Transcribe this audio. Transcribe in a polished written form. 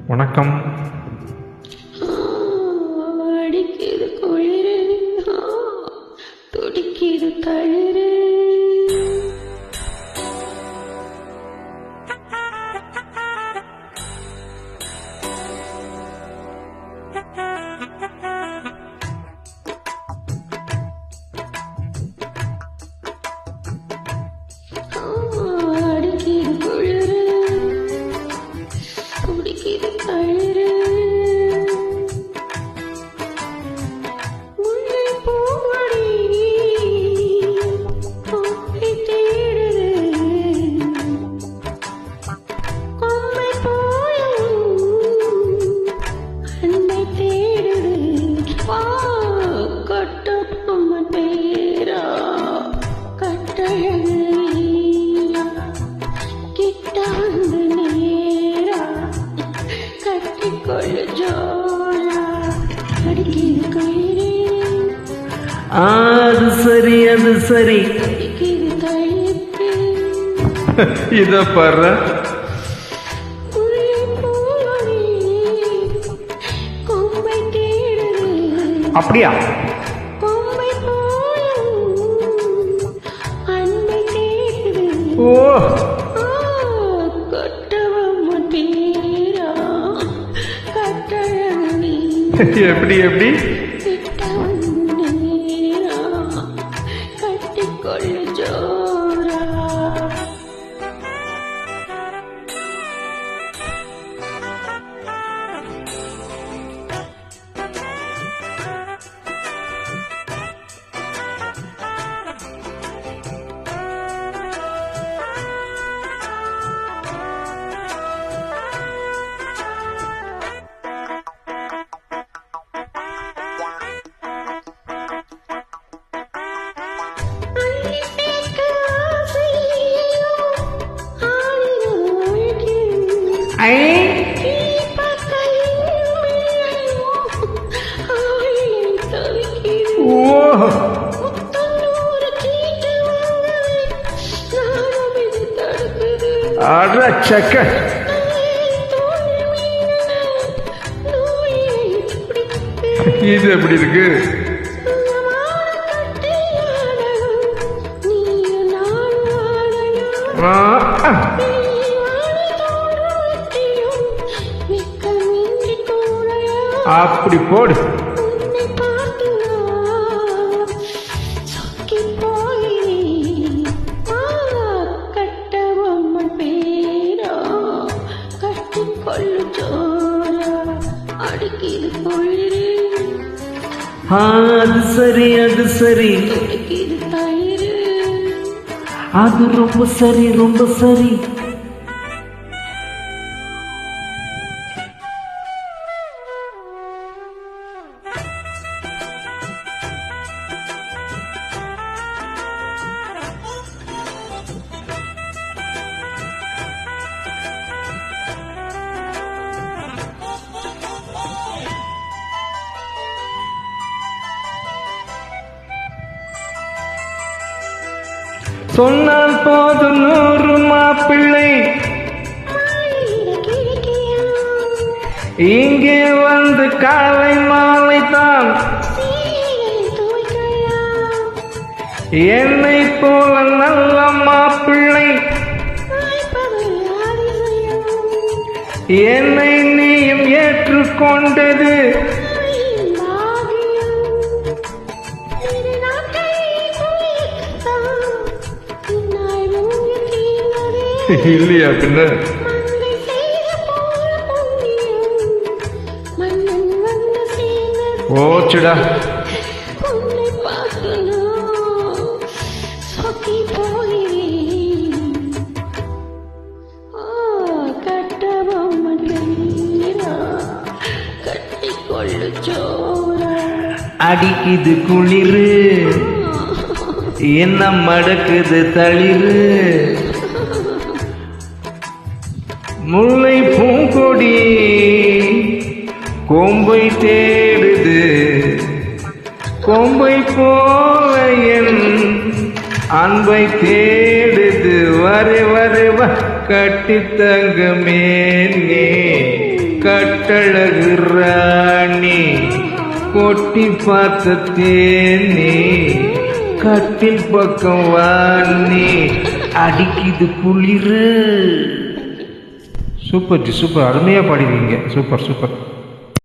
வணக்கம். அடிக்கிது குளிரு, துடிக்கிது தளிரு. அது சரி, அது சரி. இத பாரு, அப்படியா? ஓ, எப்படி எப்படி? சக்க இது எப்படி இருக்கு? அப்படி போடு. அது சரி, அது சரி. அது ரொம்ப சரி, ரொம்ப சரி. சொன்னால் போதும் 100 மாப்பிள்ளை இங்கே வந்து காலை மாலை தான் என்னை போல நல்ல மாப்பிள்ளை என்னை நீயும் ஏற்றுக்கொண்டது இல்லையா? பின்ன ஓச்சுடா. அடிக்குது குளிரு, என்ன மடக்குது தளிரு, முல்லை பூங்கொடி கொம்பை தேடுது, கொம்பை போல என் அன்பை தேடுது. வரை வரை கட்டி தங்கமே, கட்டழகு ராணி கொட்டி பார்த்த தேனி கட்டில் பக்கம் வாணி அடிக்குது குளிரு. சூப்பர் ஜி, சூப்பர், அருமையாக பாடிருக்கீங்க. Super super.